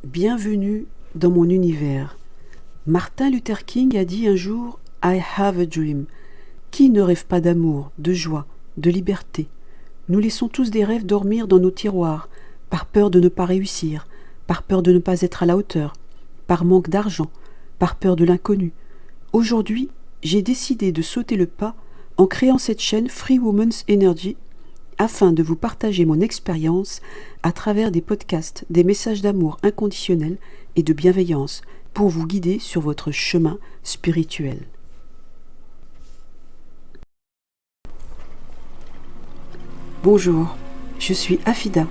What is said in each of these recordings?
Bienvenue dans mon univers. Martin Luther King a dit un jour « I have a dream ». Qui ne rêve pas d'amour, de joie, de liberté? Nous laissons tous des rêves dormir dans nos tiroirs, par peur de ne pas réussir, par peur de ne pas être à la hauteur, par manque d'argent, par peur de l'inconnu. Aujourd'hui, j'ai décidé de sauter le pas en créant cette chaîne Free Women's Energy afin de vous partager mon expérience à travers des podcasts, des messages d'amour inconditionnel et de bienveillance pour vous guider sur votre chemin spirituel. Bonjour, je suis Afida.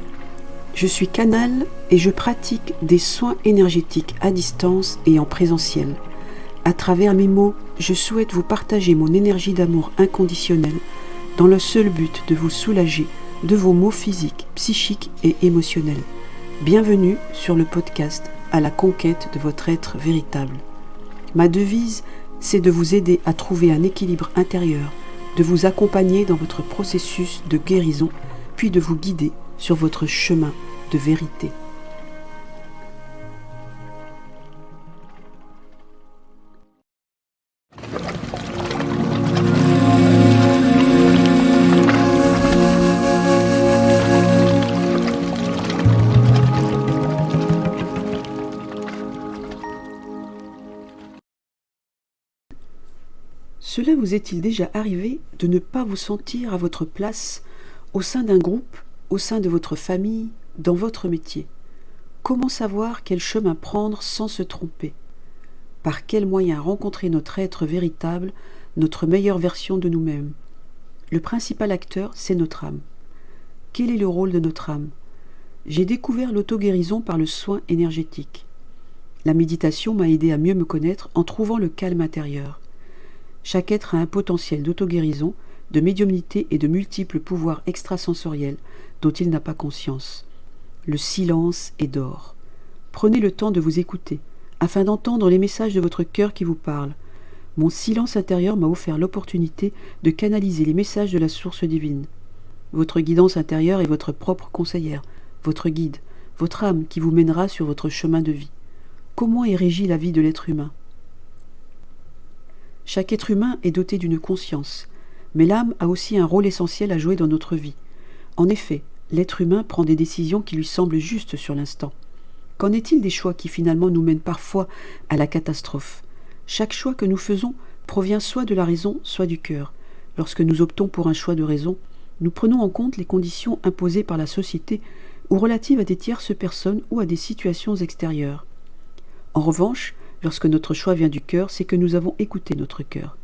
Je suis canal et je pratique des soins énergétiques à distance et en présentiel. À travers mes mots, je souhaite vous partager mon énergie d'amour inconditionnel dans le seul but de vous soulager de vos maux physiques, psychiques et émotionnels. Bienvenue sur le podcast à la conquête de votre être véritable. Ma devise, c'est de vous aider à trouver un équilibre intérieur, de vous accompagner dans votre processus de guérison, puis de vous guider sur votre chemin de vérité. Cela vous est-il déjà arrivé de ne pas vous sentir à votre place au sein d'un groupe, au sein de votre famille, dans votre métier? Comment savoir quel chemin prendre sans se tromper? Par quels moyens rencontrer notre être véritable, notre meilleure version de nous-mêmes? Le principal acteur, c'est notre âme. Quel est le rôle de notre âme? J'ai découvert l'auto-guérison par le soin énergétique. La méditation m'a aidé à mieux me connaître en trouvant le calme intérieur. Chaque être a un potentiel d'auto-guérison, de médiumnité et de multiples pouvoirs extrasensoriels dont il n'a pas conscience. Le silence est d'or. Prenez le temps de vous écouter, afin d'entendre les messages de votre cœur qui vous parlent. Mon silence intérieur m'a offert l'opportunité de canaliser les messages de la source divine. Votre guidance intérieure est votre propre conseillère, votre guide, votre âme qui vous mènera sur votre chemin de vie. Comment est régie la vie de l'être humain? Chaque être humain est doté d'une conscience, mais l'âme a aussi un rôle essentiel à jouer dans notre vie. En effet, l'être humain prend des décisions qui lui semblent justes sur l'instant. Qu'en est-il des choix qui finalement nous mènent parfois à la catastrophe? Chaque choix que nous faisons provient soit de la raison, soit du cœur. Lorsque nous optons pour un choix de raison, nous prenons en compte les conditions imposées par la société ou relatives à des tierces personnes ou à des situations extérieures. En revanche, lorsque notre choix vient du cœur, c'est que nous avons écouté notre cœur.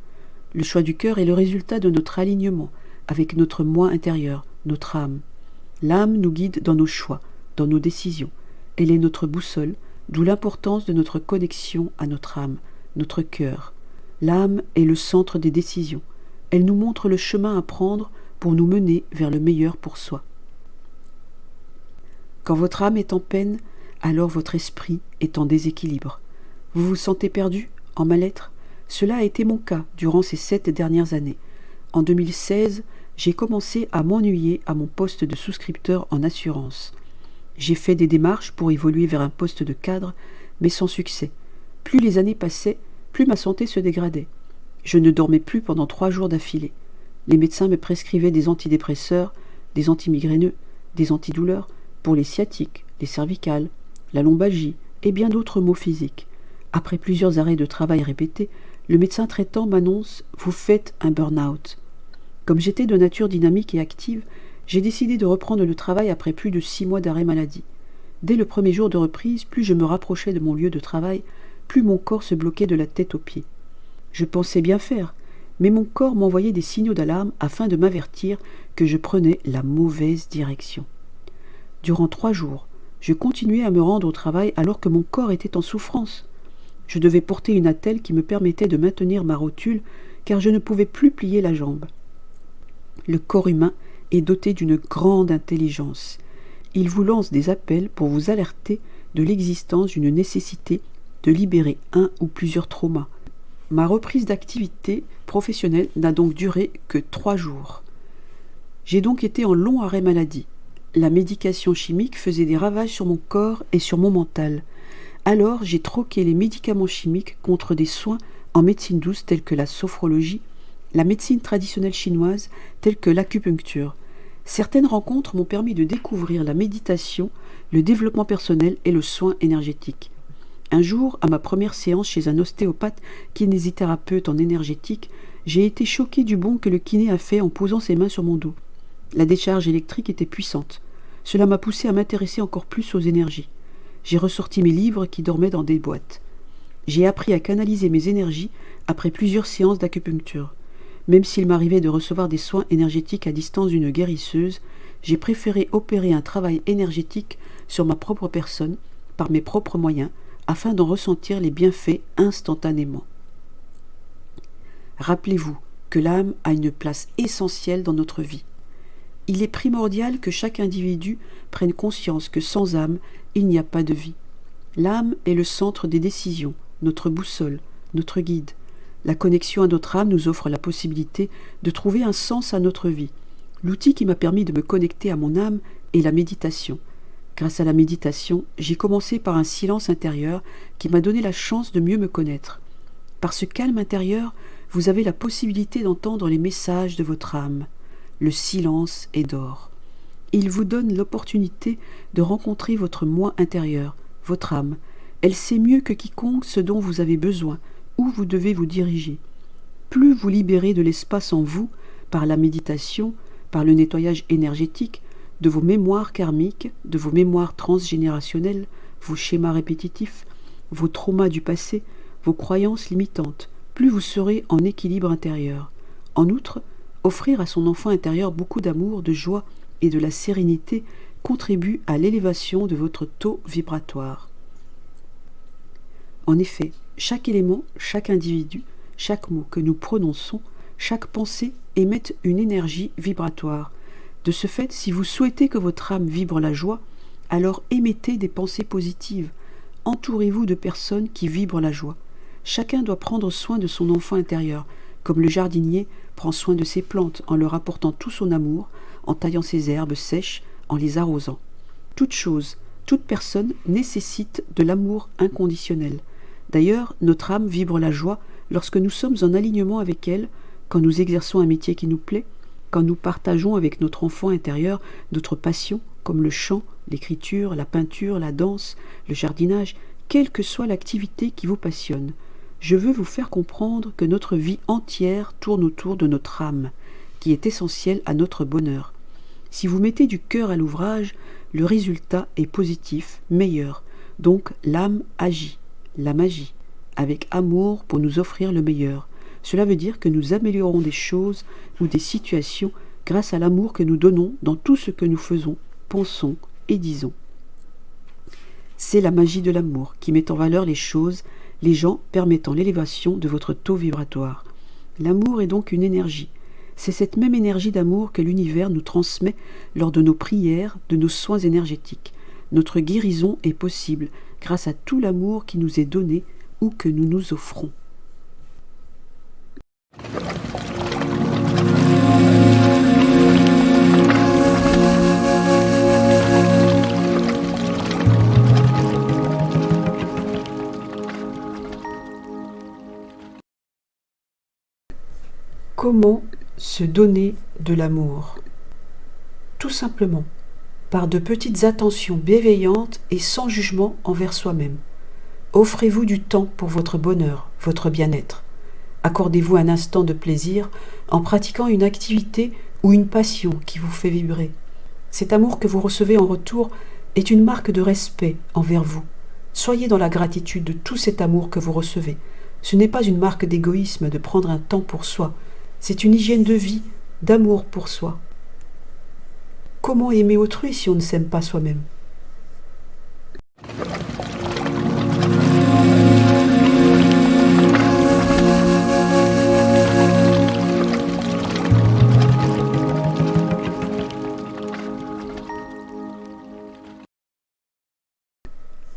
Le choix du cœur est le résultat de notre alignement avec notre moi intérieur, notre âme. L'âme nous guide dans nos choix, dans nos décisions. Elle est notre boussole, d'où l'importance de notre connexion à notre âme, notre cœur. L'âme est le centre des décisions. Elle nous montre le chemin à prendre pour nous mener vers le meilleur pour soi. Quand votre âme est en peine, alors votre esprit est en déséquilibre. Vous vous sentez perdu, en mal-être? Cela a été mon cas durant ces 7 dernières années. En 2016, j'ai commencé à m'ennuyer à mon poste de souscripteur en assurance. J'ai fait des démarches pour évoluer vers un poste de cadre, mais sans succès. Plus les années passaient, plus ma santé se dégradait. Je ne dormais plus pendant 3 jours d'affilée. Les médecins me prescrivaient des antidépresseurs, des antimigraineux, des antidouleurs pour les sciatiques, les cervicales, la lombalgie et bien d'autres maux physiques. Après plusieurs arrêts de travail répétés, le médecin traitant m'annonce « Vous faites un burn-out ». Comme j'étais de nature dynamique et active, j'ai décidé de reprendre le travail après plus de 6 mois d'arrêt maladie. Dès le premier jour de reprise, plus je me rapprochais de mon lieu de travail, plus mon corps se bloquait de la tête aux pieds. Je pensais bien faire, mais mon corps m'envoyait des signaux d'alarme afin de m'avertir que je prenais la mauvaise direction. Durant 3 jours, je continuais à me rendre au travail alors que mon corps était en souffrance. Je devais porter une attelle qui me permettait de maintenir ma rotule car je ne pouvais plus plier la jambe. Le corps humain est doté d'une grande intelligence. Il vous lance des appels pour vous alerter de l'existence d'une nécessité de libérer un ou plusieurs traumas. Ma reprise d'activité professionnelle n'a donc duré que 3 jours. J'ai donc été en long arrêt maladie. La médication chimique faisait des ravages sur mon corps et sur mon mental. Alors j'ai troqué les médicaments chimiques contre des soins en médecine douce tels que la sophrologie, la médecine traditionnelle chinoise telle que l'acupuncture. Certaines rencontres m'ont permis de découvrir la méditation, le développement personnel et le soin énergétique. Un jour, à ma première séance chez un ostéopathe kinésithérapeute en énergétique, j'ai été choquée du bond que le kiné a fait en posant ses mains sur mon dos. La décharge électrique était puissante. Cela m'a poussée à m'intéresser encore plus aux énergies. J'ai ressorti mes livres qui dormaient dans des boîtes. J'ai appris à canaliser mes énergies après plusieurs séances d'acupuncture. Même s'il m'arrivait de recevoir des soins énergétiques à distance d'une guérisseuse, j'ai préféré opérer un travail énergétique sur ma propre personne, par mes propres moyens, afin d'en ressentir les bienfaits instantanément. Rappelez-vous que l'âme a une place essentielle dans notre vie. Il est primordial que chaque individu prenne conscience que sans âme, il n'y a pas de vie. L'âme est le centre des décisions, notre boussole, notre guide. La connexion à notre âme nous offre la possibilité de trouver un sens à notre vie. L'outil qui m'a permis de me connecter à mon âme est la méditation. Grâce à la méditation, j'ai commencé par un silence intérieur qui m'a donné la chance de mieux me connaître. Par ce calme intérieur, vous avez la possibilité d'entendre les messages de votre âme. Le silence est d'or. Il vous donne l'opportunité de rencontrer votre moi intérieur, votre âme. Elle sait mieux que quiconque ce dont vous avez besoin, où vous devez vous diriger. Plus vous libérez de l'espace en vous, par la méditation, par le nettoyage énergétique, de vos mémoires karmiques, de vos mémoires transgénérationnelles, vos schémas répétitifs, vos traumas du passé, vos croyances limitantes, plus vous serez en équilibre intérieur. En outre, offrir à son enfant intérieur beaucoup d'amour, de joie et de la sérénité contribue à l'élévation de votre taux vibratoire. En effet, chaque élément, chaque individu, chaque mot que nous prononçons, chaque pensée émettent une énergie vibratoire. De ce fait, si vous souhaitez que votre âme vibre la joie, alors émettez des pensées positives. Entourez-vous de personnes qui vibrent la joie. Chacun doit prendre soin de son enfant intérieur, comme le jardinier prend soin de ses plantes en leur apportant tout son amour, en taillant ses herbes sèches, en les arrosant. Toute chose, toute personne nécessite de l'amour inconditionnel. D'ailleurs, notre âme vibre la joie lorsque nous sommes en alignement avec elle, quand nous exerçons un métier qui nous plaît, quand nous partageons avec notre enfant intérieur notre passion, comme le chant, l'écriture, la peinture, la danse, le jardinage, quelle que soit l'activité qui vous passionne. Je veux vous faire comprendre que notre vie entière tourne autour de notre âme, qui est essentielle à notre bonheur. Si vous mettez du cœur à l'ouvrage, le résultat est positif, meilleur. Donc l'âme agit, la magie, avec amour pour nous offrir le meilleur. Cela veut dire que nous améliorons des choses ou des situations grâce à l'amour que nous donnons dans tout ce que nous faisons, pensons et disons. C'est la magie de l'amour qui met en valeur les choses, les gens permettant l'élévation de votre taux vibratoire. L'amour est donc une énergie. C'est cette même énergie d'amour que l'univers nous transmet lors de nos prières, de nos soins énergétiques. Notre guérison est possible grâce à tout l'amour qui nous est donné ou que nous nous offrons. Comment se donner de l'amour? Tout simplement, par de petites attentions bienveillantes et sans jugement envers soi-même. Offrez-vous du temps pour votre bonheur, votre bien-être. Accordez-vous un instant de plaisir en pratiquant une activité ou une passion qui vous fait vibrer. Cet amour que vous recevez en retour est une marque de respect envers vous. Soyez dans la gratitude de tout cet amour que vous recevez. Ce n'est pas une marque d'égoïsme de prendre un temps pour soi. C'est une hygiène de vie, d'amour pour soi. Comment aimer autrui si on ne s'aime pas soi-même?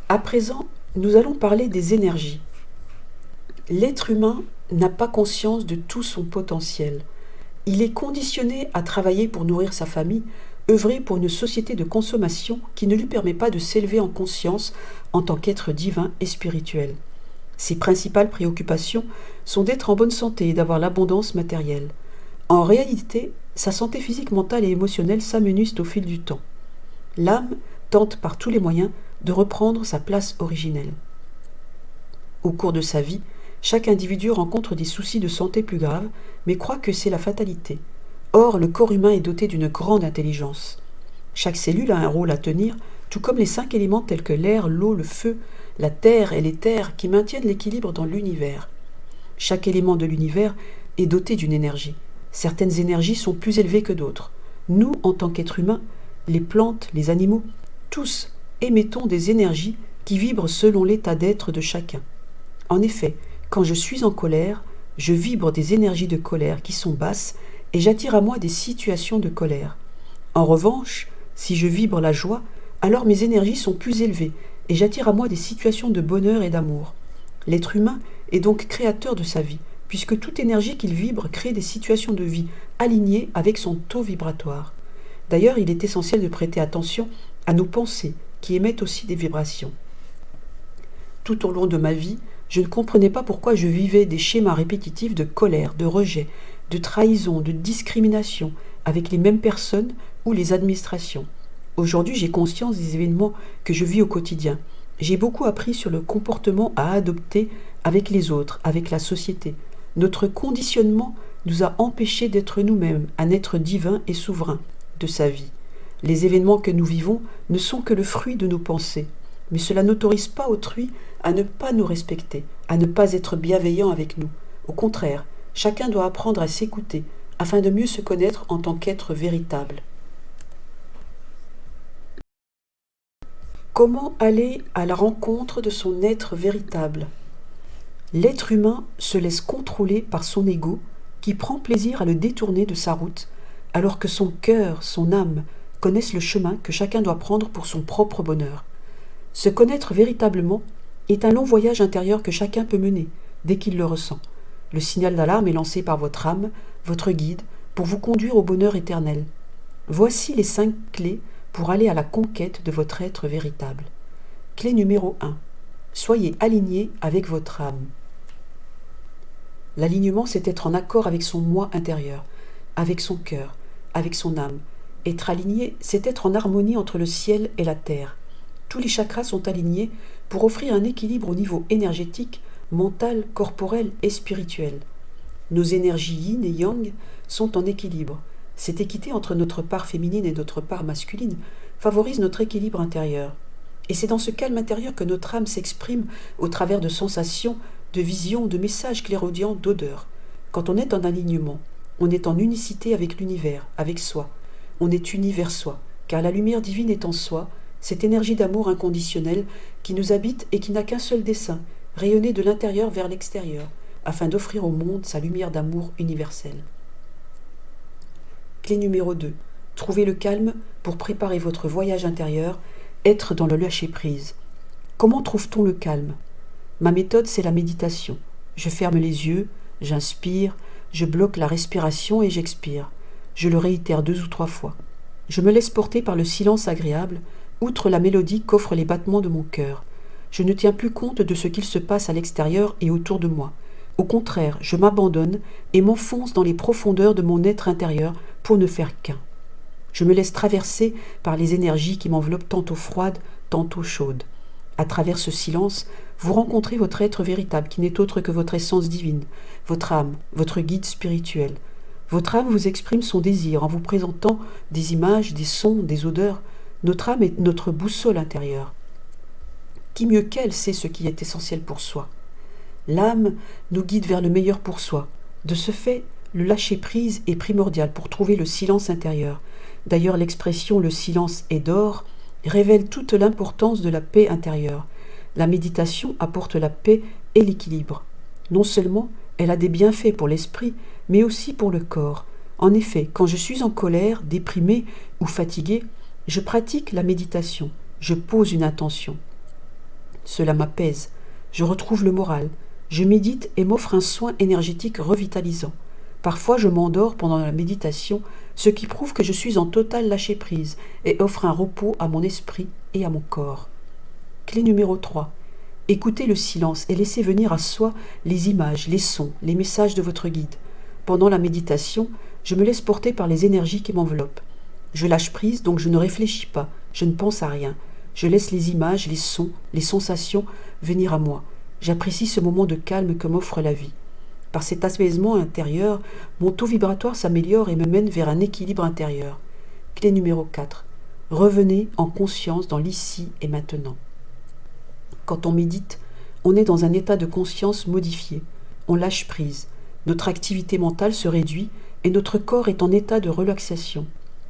À présent, nous allons parler des énergies. L'être humain n'a pas conscience de tout son potentiel. Il est conditionné à travailler pour nourrir sa famille, œuvrer pour une société de consommation qui ne lui permet pas de s'élever en conscience en tant qu'être divin et spirituel. Ses principales préoccupations sont d'être en bonne santé et d'avoir l'abondance matérielle. En réalité, sa santé physique, mentale et émotionnelle s'amenuise au fil du temps. L'âme tente par tous les moyens de reprendre sa place originelle. Au cours de sa vie, chaque individu rencontre des soucis de santé plus graves, mais croit que c'est la fatalité. Or, le corps humain est doté d'une grande intelligence. Chaque cellule a un rôle à tenir, tout comme les 5 éléments tels que l'air, l'eau, le feu, la terre et l'éther qui maintiennent l'équilibre dans l'univers. Chaque élément de l'univers est doté d'une énergie. Certaines énergies sont plus élevées que d'autres. Nous, en tant qu'êtres humains, les plantes, les animaux, tous émettons des énergies qui vibrent selon l'état d'être de chacun. En effet, quand je suis en colère, je vibre des énergies de colère qui sont basses et j'attire à moi des situations de colère. En revanche, si je vibre la joie, alors mes énergies sont plus élevées et j'attire à moi des situations de bonheur et d'amour. L'être humain est donc créateur de sa vie, puisque toute énergie qu'il vibre crée des situations de vie alignées avec son taux vibratoire. D'ailleurs, il est essentiel de prêter attention à nos pensées, qui émettent aussi des vibrations. Tout au long de ma vie, je ne comprenais pas pourquoi je vivais des schémas répétitifs de colère, de rejet, de trahison, de discrimination avec les mêmes personnes ou les administrations. Aujourd'hui, j'ai conscience des événements que je vis au quotidien. J'ai beaucoup appris sur le comportement à adopter avec les autres, avec la société. Notre conditionnement nous a empêchés d'être nous-mêmes, un être divin et souverain de sa vie. Les événements que nous vivons ne sont que le fruit de nos pensées, mais cela n'autorise pas autrui à ne pas nous respecter, à ne pas être bienveillant avec nous. Au contraire, chacun doit apprendre à s'écouter afin de mieux se connaître en tant qu'être véritable. Comment aller à la rencontre de son être véritable? L'être humain se laisse contrôler par son ego qui prend plaisir à le détourner de sa route, alors que son cœur, son âme, connaissent le chemin que chacun doit prendre pour son propre bonheur. Se connaître véritablement est un long voyage intérieur que chacun peut mener dès qu'il le ressent. Le signal d'alarme est lancé par votre âme, votre guide, pour vous conduire au bonheur éternel. Voici les 5 clés pour aller à la conquête de votre être véritable. Clé numéro 1. Soyez aligné avec votre âme. L'alignement, c'est être en accord avec son moi intérieur, avec son cœur, avec son âme. Être aligné, c'est être en harmonie entre le ciel et la terre. Tous les chakras sont alignés pour offrir un équilibre au niveau énergétique, mental, corporel et spirituel. Nos énergies yin et yang sont en équilibre. Cette équité entre notre part féminine et notre part masculine favorise notre équilibre intérieur. Et c'est dans ce calme intérieur que notre âme s'exprime au travers de sensations, de visions, de messages clairaudients, d'odeurs. Quand on est en alignement, on est en unicité avec l'univers, avec soi. On est uni vers soi, car la lumière divine est en soi, cette énergie d'amour inconditionnel qui nous habite et qui n'a qu'un seul dessein, rayonner de l'intérieur vers l'extérieur, afin d'offrir au monde sa lumière d'amour universelle. Clé numéro 2. Trouvez le calme pour préparer votre voyage intérieur, être dans le lâcher-prise. Comment trouve-t-on le calme? Ma méthode, c'est la méditation. Je ferme les yeux, j'inspire, je bloque la respiration et j'expire. Je le réitère 2 ou 3 fois. Je me laisse porter par le silence agréable, outre la mélodie qu'offrent les battements de mon cœur. Je ne tiens plus compte de ce qu'il se passe à l'extérieur et autour de moi. Au contraire, je m'abandonne et m'enfonce dans les profondeurs de mon être intérieur pour ne faire qu'un. Je me laisse traverser par les énergies qui m'enveloppent tantôt froides, tantôt chaudes. À travers ce silence, vous rencontrez votre être véritable qui n'est autre que votre essence divine, votre âme, votre guide spirituel. Votre âme vous exprime son désir en vous présentant des images, des sons, des odeurs. Notre âme est notre boussole intérieure. Qui mieux qu'elle sait ce qui est essentiel pour soi? L'âme nous guide vers le meilleur pour soi. De ce fait, le lâcher-prise est primordial pour trouver le silence intérieur. D'ailleurs, l'expression « le silence est d'or » révèle toute l'importance de la paix intérieure. La méditation apporte la paix et l'équilibre. Non seulement elle a des bienfaits pour l'esprit, mais aussi pour le corps. En effet, quand je suis en colère, déprimé ou fatigué, je pratique la méditation, je pose une intention. Cela m'apaise, je retrouve le moral, je médite et m'offre un soin énergétique revitalisant. Parfois, je m'endors pendant la méditation, ce qui prouve que je suis en total lâcher-prise et offre un repos à mon esprit et à mon corps. Clé numéro 3. Écoutez le silence et laissez venir à soi les images, les sons, les messages de votre guide. Pendant la méditation, je me laisse porter par les énergies qui m'enveloppent. Je lâche prise, donc je ne réfléchis pas, je ne pense à rien. Je laisse les images, les sons, les sensations venir à moi. J'apprécie ce moment de calme que m'offre la vie. Par cet apaisement intérieur, mon taux vibratoire s'améliore et me mène vers un équilibre intérieur. Clé numéro 4. Revenez en conscience dans l'ici et maintenant. Quand on médite, on est dans un état de conscience modifié. On lâche prise. Notre activité mentale se réduit et notre corps est en état de relaxation.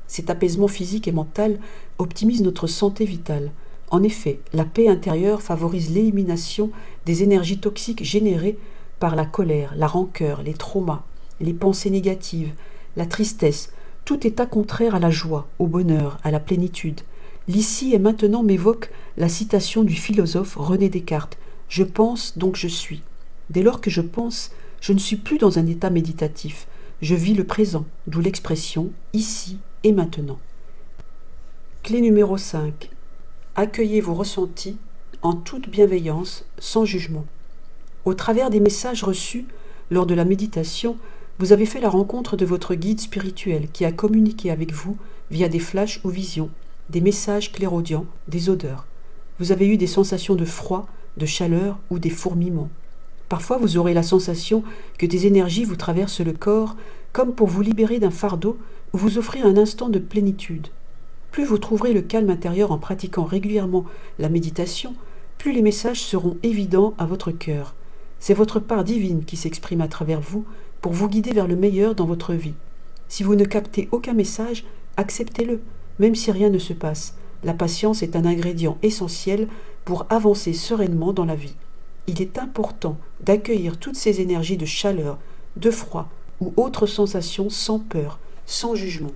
Cet apaisement physique et mental optimise notre santé vitale. En effet, la paix intérieure favorise l'élimination des énergies toxiques générées par la colère, la rancœur, les traumas, les pensées négatives, la tristesse, tout état contraire à la joie, au bonheur, à la plénitude. L'ici et maintenant m'évoque la citation du philosophe René Descartes. Je pense, donc je suis. Dès lors que je pense, je ne suis plus dans un état méditatif. Je vis le présent, d'où l'expression ici et maintenant. Clé numéro 5. Accueillez vos ressentis en toute bienveillance, sans jugement. Au travers des messages reçus lors de la méditation, vous avez fait la rencontre de votre guide spirituel qui a communiqué avec vous via des flashs ou visions, des messages clairaudients, des odeurs. Vous avez eu des sensations de froid, de chaleur ou des fourmillements. Parfois, vous aurez la sensation que des énergies vous traversent le corps comme pour vous libérer d'un fardeau ou vous offrir un instant de plénitude. Plus vous trouverez le calme intérieur en pratiquant régulièrement la méditation, plus les messages seront évidents à votre cœur. C'est votre part divine qui s'exprime à travers vous pour vous guider vers le meilleur dans votre vie. Si vous ne captez aucun message, acceptez-le, même si rien ne se passe. La patience est un ingrédient essentiel pour avancer sereinement dans la vie. Il est important d'accueillir toutes ces énergies de chaleur, de froid ou autres sensations sans peur, sans jugement.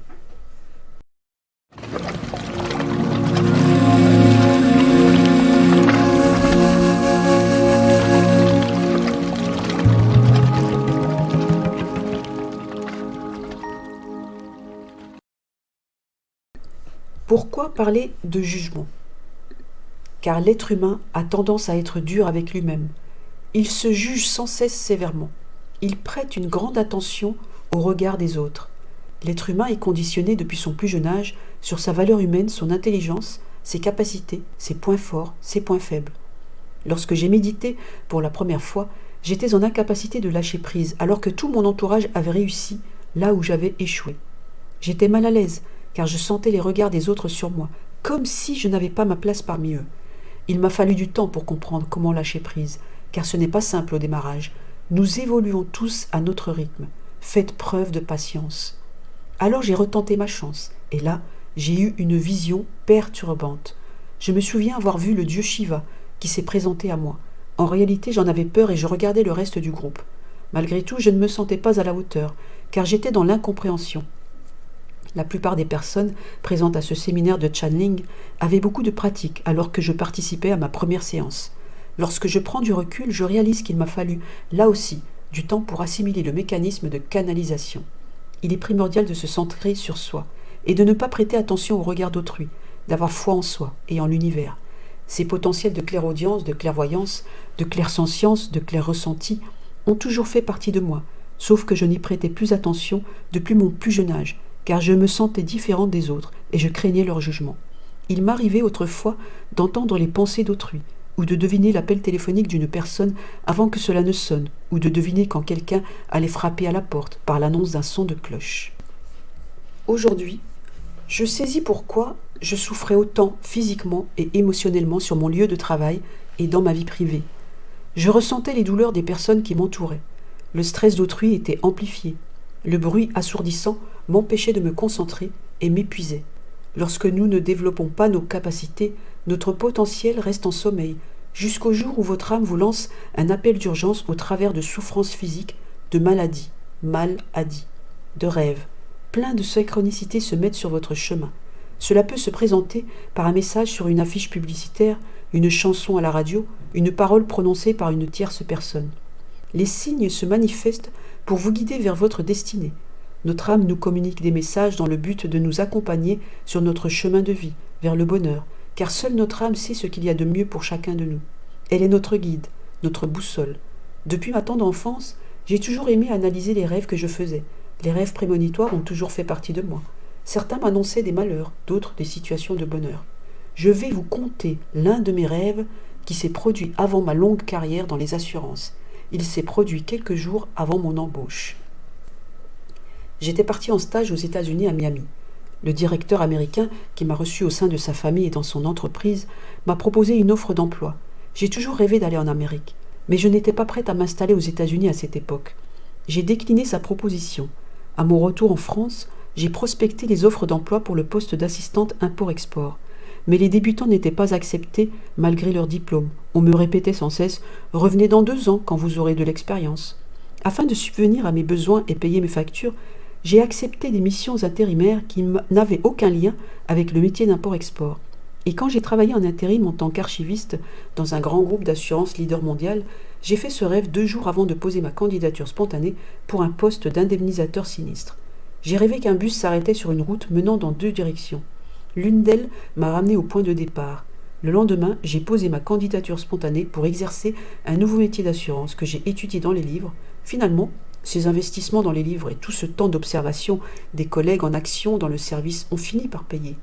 Pourquoi parler de jugement? Car l'être humain a tendance à être dur avec lui-même. Il se juge sans cesse sévèrement. Il prête une grande attention au regard des autres. L'être humain est conditionné depuis son plus jeune âge sur sa valeur humaine, son intelligence, ses capacités, ses points forts, ses points faibles. Lorsque j'ai médité pour la première fois, j'étais en incapacité de lâcher prise alors que tout mon entourage avait réussi là où j'avais échoué. J'étais mal à l'aise car je sentais les regards des autres sur moi, comme si je n'avais pas ma place parmi eux. Il m'a fallu du temps pour comprendre comment lâcher prise, car ce n'est pas simple au démarrage. Nous évoluons tous à notre rythme. Faites preuve de patience. Alors j'ai retenté ma chance, et là, j'ai eu une vision perturbante. Je me souviens avoir vu le dieu Shiva qui s'est présenté à moi. En réalité, j'en avais peur et je regardais le reste du groupe. Malgré tout, je ne me sentais pas à la hauteur, car j'étais dans l'incompréhension. La plupart des personnes présentes à ce séminaire de channeling avaient beaucoup de pratique alors que je participais à ma première séance. Lorsque je prends du recul, je réalise qu'il m'a fallu, là aussi, du temps pour assimiler le mécanisme de canalisation. Il est primordial de se centrer sur soi et de ne pas prêter attention au regard d'autrui, d'avoir foi en soi et en l'univers. Ces potentiels de clairaudience, de clairvoyance, de clairsentience, de clair-ressenti ont toujours fait partie de moi, sauf que je n'y prêtais plus attention depuis mon plus jeune âge, car je me sentais différente des autres et je craignais leur jugement. Il m'arrivait autrefois d'entendre les pensées d'autrui, ou de deviner l'appel téléphonique d'une personne avant que cela ne sonne, ou de deviner quand quelqu'un allait frapper à la porte par l'annonce d'un son de cloche. Aujourd'hui, je saisis pourquoi je souffrais autant physiquement et émotionnellement sur mon lieu de travail et dans ma vie privée. Je ressentais les douleurs des personnes qui m'entouraient. Le stress d'autrui était amplifié. Le bruit assourdissant m'empêchait de me concentrer et m'épuisait. Lorsque nous ne développons pas nos capacités, notre potentiel reste en sommeil, jusqu'au jour où votre âme vous lance un appel d'urgence au travers de souffrances physiques, de maladies, de rêves. Plein de synchronicités se mettent sur votre chemin. Cela peut se présenter par un message sur une affiche publicitaire, une chanson à la radio, une parole prononcée par une tierce personne. Les signes se manifestent pour vous guider vers votre destinée. Notre âme nous communique des messages dans le but de nous accompagner sur notre chemin de vie, vers le bonheur, car seule notre âme sait ce qu'il y a de mieux pour chacun de nous. Elle est notre guide, notre boussole. Depuis ma tendre enfance, j'ai toujours aimé analyser les rêves que je faisais. Les rêves prémonitoires ont toujours fait partie de moi. Certains m'annonçaient des malheurs, d'autres des situations de bonheur. Je vais vous conter l'un de mes rêves qui s'est produit avant ma longue carrière dans les assurances. Il s'est produit quelques jours avant mon embauche. J'étais parti en stage aux États-Unis à Miami. Le directeur américain, qui m'a reçu au sein de sa famille et dans son entreprise, m'a proposé une offre d'emploi. J'ai toujours rêvé d'aller en Amérique, mais je n'étais pas prête à m'installer aux États-Unis à cette époque. J'ai décliné sa proposition. À mon retour en France, j'ai prospecté les offres d'emploi pour le poste d'assistante import-export. Mais les débutants n'étaient pas acceptés malgré leur diplôme. On me répétait sans cesse « Revenez dans 2 ans quand vous aurez de l'expérience ». Afin de subvenir à mes besoins et payer mes factures, j'ai accepté des missions intérimaires qui n'avaient aucun lien avec le métier d'import-export. Et quand j'ai travaillé en intérim en tant qu'archiviste dans un grand groupe d'assurance leader mondial, j'ai fait ce rêve 2 jours avant de poser ma candidature spontanée pour un poste d'indemnisateur sinistre. J'ai rêvé qu'un bus s'arrêtait sur une route menant dans 2 directions. L'une d'elles m'a ramené au point de départ. Le lendemain, j'ai posé ma candidature spontanée pour exercer un nouveau métier d'assurance que j'ai étudié dans les livres. Finalement, ces investissements dans les livres et tout ce temps d'observation des collègues en action dans le service ont fini par payer.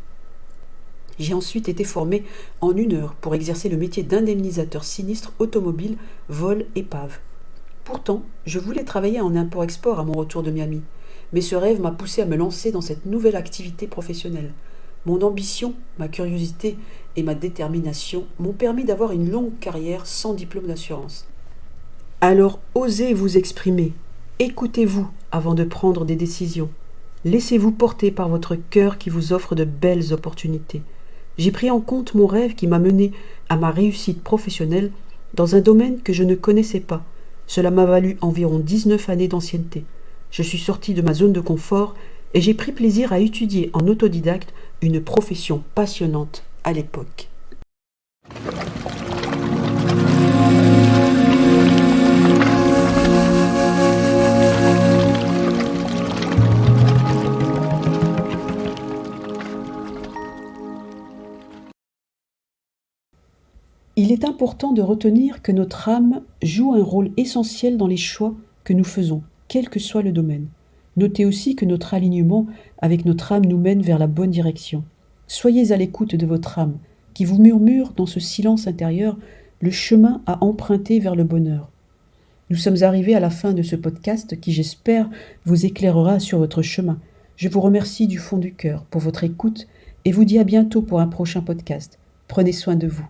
J'ai ensuite été formé en 1 heure pour exercer le métier d'indemnisateur sinistre automobile, vol, épave. Pourtant, je voulais travailler en import-export à mon retour de Miami, mais ce rêve m'a poussé à me lancer dans cette nouvelle activité professionnelle. Mon ambition, ma curiosité et ma détermination m'ont permis d'avoir une longue carrière sans diplôme d'assurance. Alors osez vous exprimer, écoutez-vous avant de prendre des décisions. Laissez-vous porter par votre cœur qui vous offre de belles opportunités. J'ai pris en compte mon rêve qui m'a mené à ma réussite professionnelle dans un domaine que je ne connaissais pas. Cela m'a valu environ 19 années d'ancienneté. Je suis sorti de ma zone de confort et j'ai pris plaisir à étudier en autodidacte une profession passionnante à l'époque. Il est important de retenir que notre âme joue un rôle essentiel dans les choix que nous faisons, quel que soit le domaine. Notez aussi que notre alignement avec notre âme nous mène vers la bonne direction. Soyez à l'écoute de votre âme, qui vous murmure dans ce silence intérieur le chemin à emprunter vers le bonheur. Nous sommes arrivés à la fin de ce podcast qui, j'espère, vous éclairera sur votre chemin. Je vous remercie du fond du cœur pour votre écoute et vous dis à bientôt pour un prochain podcast. Prenez soin de vous.